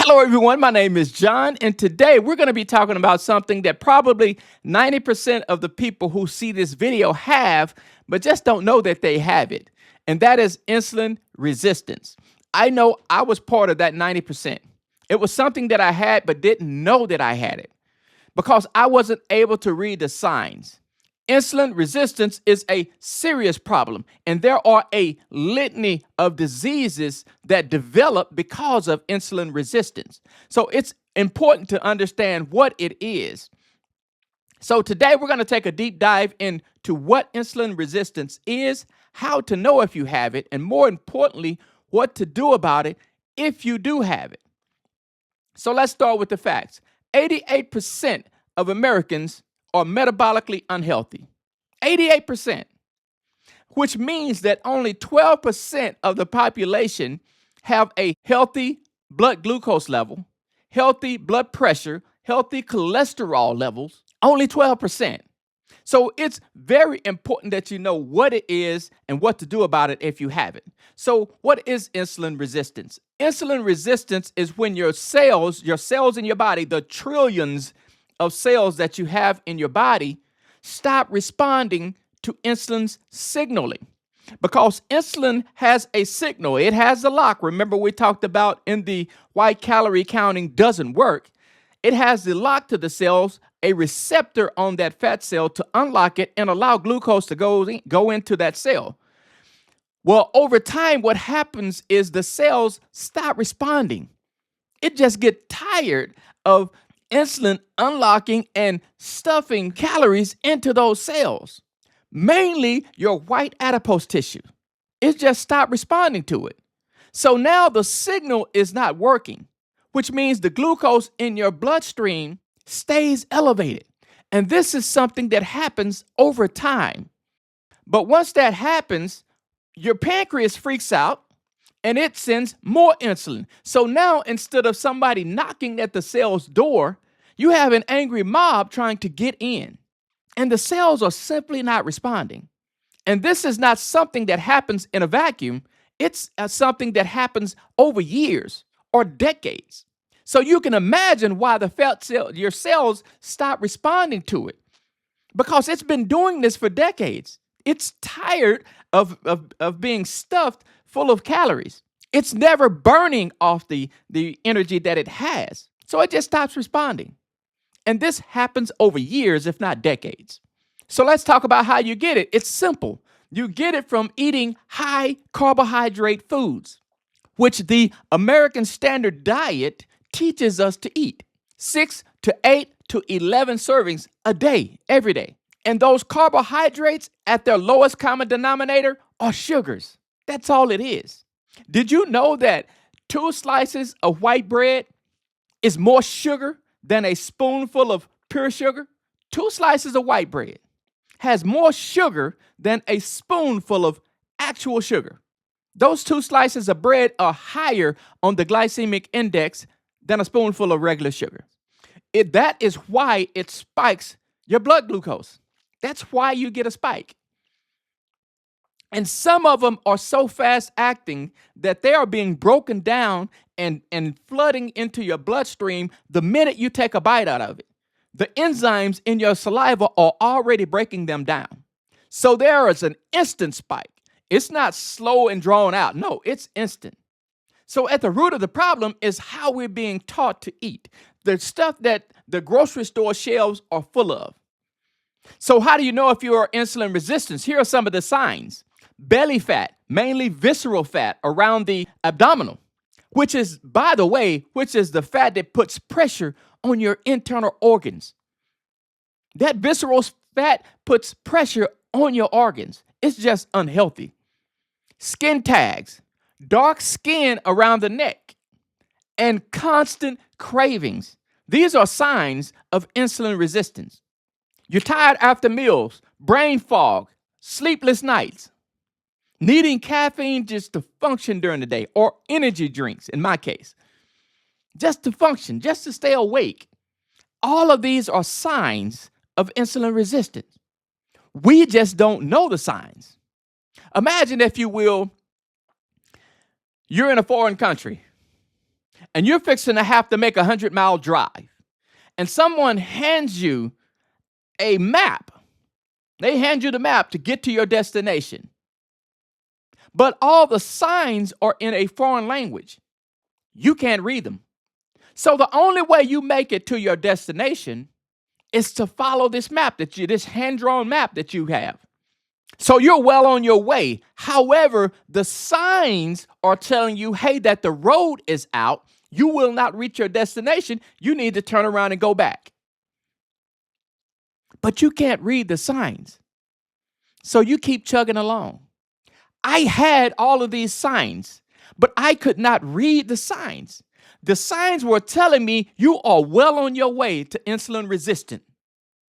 Hello, everyone. My name is John, and today we're going to be talking about something that probably 90% of the people who see this video have, but just don't know that they have it, and that is insulin resistance. I know I was part of that 90%. It was something that I had, but didn't know that I had it because I wasn't able to read the signs. Insulin resistance is a serious problem, and there are a litany of diseases that develop because of insulin resistance. So it's important to understand what it is. So today we're going to take a deep dive into what insulin resistance is, how to know if you have it, and more importantly, what to do about it if you do have it. So let's start with the facts. 88% of Americans are metabolically unhealthy. 88%, which means that only 12% of the population have a healthy blood glucose level, healthy blood pressure, healthy cholesterol levels, only 12%. So it's very important that you know what it is and what to do about it if you have it. So what is insulin resistance? Insulin resistance is when your cells in your body, the trillions of cells that you have in your body, stop responding to insulin's signaling. Because insulin has a signal, it has a lock. Remember, we talked about in the why calorie counting doesn't work. It has the lock to the cells, a receptor on that fat cell to unlock it and allow glucose to go into that cell. Well, over time, what happens is the cells stop responding. It just gets tired of insulin unlocking and stuffing calories into those cells, mainly your white adipose tissue. It just stopped responding to it. So now the signal is not working, which means the glucose in your bloodstream stays elevated. And this is something that happens over time. But once that happens, your pancreas freaks out and it sends more insulin. So now instead of somebody knocking at the cell's door, you have an angry mob trying to get in. And the cells are simply not responding. And this is not something that happens in a vacuum. It's something that happens over years or decades. So you can imagine why your cells stop responding to it. Because it's been doing this for decades. It's tired of being stuffed full of calories. It's never burning off the energy that it has. So it just stops responding. And this happens over years, if not decades. So let's talk about how you get it. It's simple. You get it from eating high carbohydrate foods, which the American Standard Diet teaches us to eat. 6 to 8 to 11 servings a day, every day. And those carbohydrates at their lowest common denominator are sugars. That's all it is. Did you know that 2 slices of white bread is more sugar than a spoonful of pure sugar? 2 slices of white bread has more sugar than a spoonful of actual sugar. Those 2 slices of bread are higher on the glycemic index than a spoonful of regular sugar. That is why it spikes your blood glucose. That's why you get a spike. And some of them are so fast acting that they are being broken down and flooding into your bloodstream the minute you take a bite out of it. The enzymes in your saliva are already breaking them down. So there is an instant spike. It's not slow and drawn out. No, it's instant. So at the root of the problem is how we're being taught to eat. The stuff that the grocery store shelves are full of. So how do you know if you are insulin resistant? Here are some of the signs. Belly fat, mainly visceral fat around the abdominal, which is, by the way, the fat that puts pressure on your internal organs. That visceral fat puts pressure on your organs. It's just unhealthy. Skin tags, dark skin around the neck, and constant cravings. These are signs of insulin resistance. You're tired after meals, brain fog, sleepless nights, needing caffeine just to function during the day, or energy drinks, in my case, just to function, just to stay awake. All of these are signs of insulin resistance. We just don't know the signs. Imagine, if you will, you're in a foreign country and you're fixing to have to make a 100-mile drive, and someone hands you a map. They hand you the map to get to your destination. But all the signs are in a foreign language. You can't read them. So the only way you make it to your destination is to follow this map this hand-drawn map that you have. So you're well on your way. However, the signs are telling you, hey, that the road is out. You will not reach your destination. You need to turn around and go back. But you can't read the signs. So you keep chugging along. I had all of these signs, but I could not read the signs. The signs were telling me you are well on your way to insulin resistant.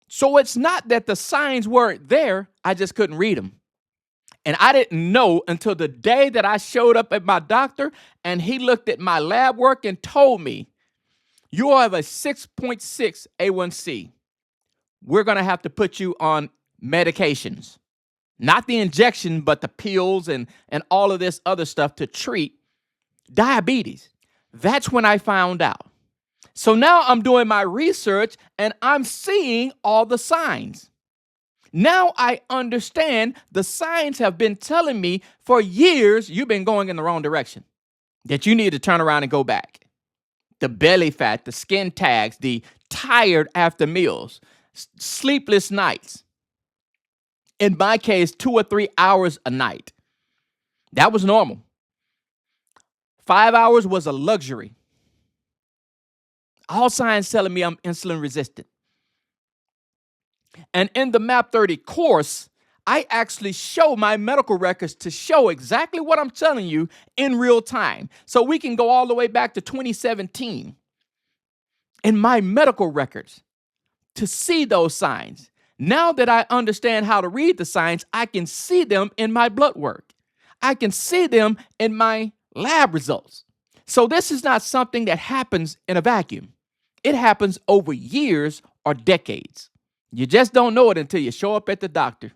So it's not that the signs weren't there, I just couldn't read them. And I didn't know until the day that I showed up at my doctor and he looked at my lab work and told me, you have a 6.6 A1C. We're going to have to put you on medications. Not the injection, but the pills and all of this other stuff to treat diabetes. That's when I found out. So now I'm doing my research and I'm seeing all the signs. Now I understand the signs have been telling me for years you've been going in the wrong direction, that you need to turn around and go back. The belly fat, the skin tags, the tired after meals, sleepless nights. In my case, 2 or 3 hours a night. That was normal. 5 hours was a luxury. All signs telling me I'm insulin resistant. And in the MAP 30 course, I actually show my medical records to show exactly what I'm telling you in real time. So we can go all the way back to 2017 in my medical records to see those signs. Now that I understand how to read the signs, I can see them in my blood work. I can see them in my lab results. So this is not something that happens in a vacuum. It happens over years or decades. You just don't know it until you show up at the doctor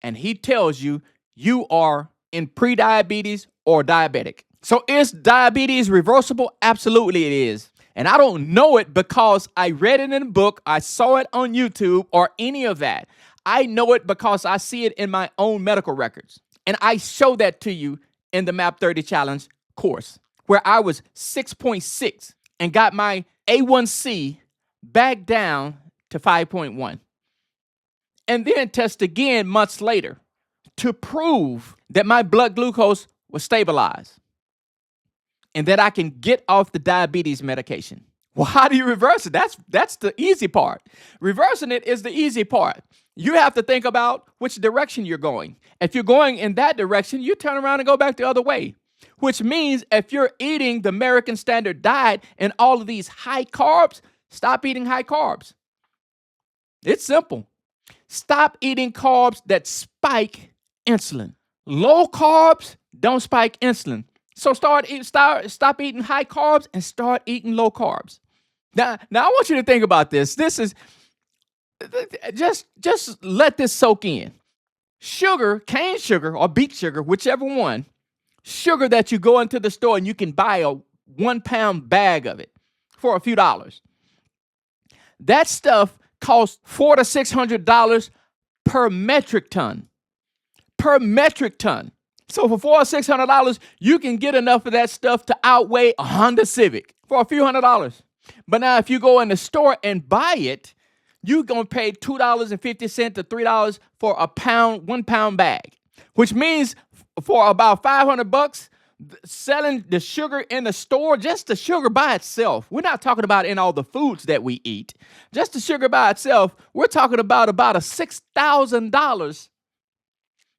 and he tells you you are in pre-diabetes or diabetic. So is diabetes reversible? Absolutely it is. And I don't know it because I read it in a book, I saw it on YouTube, or any of that. I know it because I see it in my own medical records. And I show that to you in the MAP 30 Challenge course, where I was 6.6 and got my A1C back down to 5.1. And then test again months later to prove that my blood glucose was stabilized and that I can get off the diabetes medication. Well, how do you reverse it? That's the easy part. Reversing it is the easy part. You have to think about which direction you're going. If you're going in that direction, you turn around and go back the other way, which means if you're eating the American Standard Diet and all of these high carbs, stop eating high carbs. It's simple. Stop eating carbs that spike insulin. Low carbs don't spike insulin. So stop eating high carbs and start eating low carbs. Now I want you to think about this. This is just let this soak in. Sugar, cane sugar or beet sugar, whichever one, sugar that you go into the store and you can buy a 1-pound bag of it for a few dollars. That stuff costs $400 to $600 per metric ton. Per metric ton. So for $400 or $600, you can get enough of that stuff to outweigh a Honda Civic for a few $100s. But now if you go in the store and buy it, you're going to pay $2.50 to $3 for a 1-pound bag, which means for about $500, selling the sugar in the store, just the sugar by itself. We're not talking about in all the foods that we eat. Just the sugar by itself, we're talking about a $6,000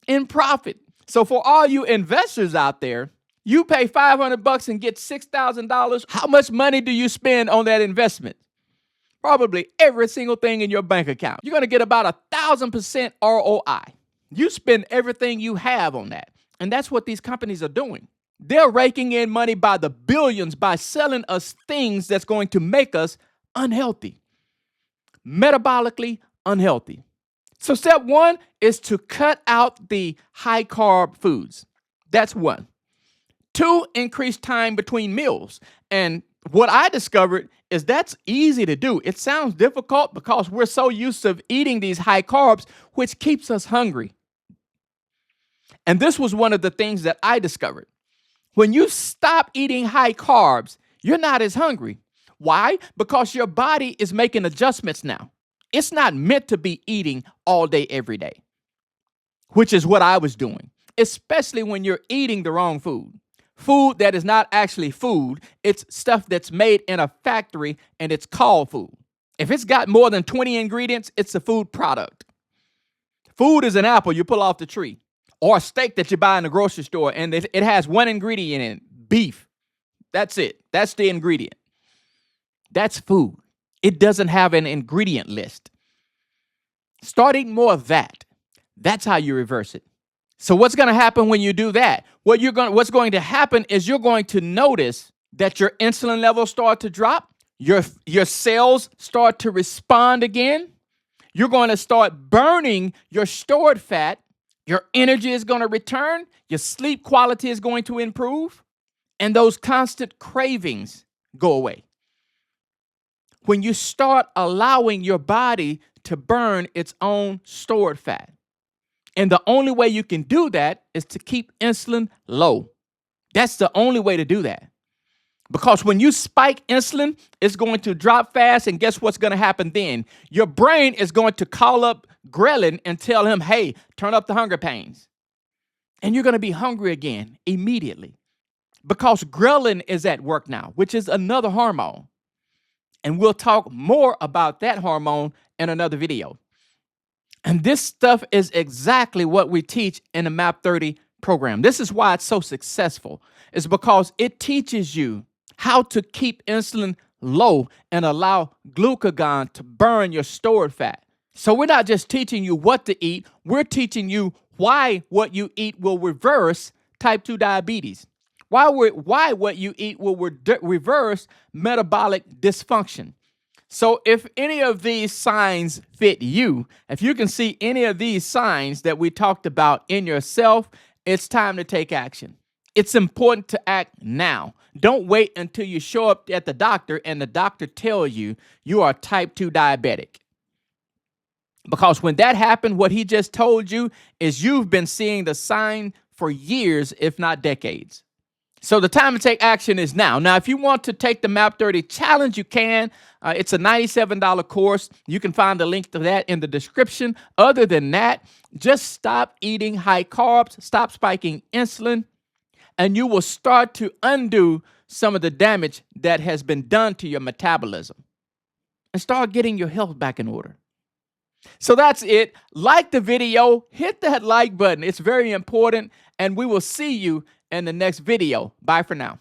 in profit. So for all you investors out there, you pay $500 and get $6,000. How much money do you spend on that investment? Probably every single thing in your bank account. You're going to get about 1,000% ROI. You spend everything you have on that. And that's what these companies are doing. They're raking in money by the billions by selling us things that's going to make us unhealthy, metabolically unhealthy. So step one is to cut out the high carb foods. That's one. Two, increase time between meals. And what I discovered is that's easy to do. It sounds difficult because we're so used to eating these high carbs, which keeps us hungry. And this was one of the things that I discovered. When you stop eating high carbs, you're not as hungry. Why? Because your body is making adjustments now. It's not meant to be eating all day, every day, which is what I was doing, especially when you're eating the wrong food. Food that is not actually food. It's stuff that's made in a factory and it's called food. If it's got more than 20 ingredients, it's a food product. Food is an apple you pull off the tree, or a steak that you buy in the grocery store and it has one ingredient in it, beef. That's it. That's the ingredient. That's food. It doesn't have an ingredient list. Start eating more of that. That's how you reverse it. So what's going to happen when you do that? What's going to happen is you're going to notice that your insulin levels start to drop. Your cells start to respond again. You're going to start burning your stored fat. Your energy is going to return. Your sleep quality is going to improve. And those constant cravings go away. When you start allowing your body to burn its own stored fat. And the only way you can do that is to keep insulin low. That's the only way to do that. Because when you spike insulin, it's going to drop fast. And guess what's going to happen then? Your brain is going to call up ghrelin and tell him, hey, turn up the hunger pains. And you're going to be hungry again immediately. Because ghrelin is at work now, which is another hormone. And we'll talk more about that hormone in another video. And this stuff is exactly what we teach in the MAP 30 program. This is why it's so successful. It's because it teaches you how to keep insulin low and allow glucagon to burn your stored fat. So we're not just teaching you what to eat. We're teaching you why what you eat will reverse type 2 diabetes. Why what you eat will reverse metabolic dysfunction. So if any of these signs fit you, if you can see any of these signs that we talked about in yourself, it's time to take action. It's important to act now. Don't wait until you show up at the doctor and the doctor tells you you are type 2 diabetic. Because when that happened, what he just told you is you've been seeing the sign for years, if not decades. So the time to take action is now. Now, if you want to take the MAP 30 challenge, you can. It's a $97 course. You can find the link to that in the description. Other than that, just stop eating high carbs, stop spiking insulin, and you will start to undo some of the damage that has been done to your metabolism and start getting your health back in order. So that's it. Like the video, hit that like button. It's very important, and we will see you in the next video. Bye for now.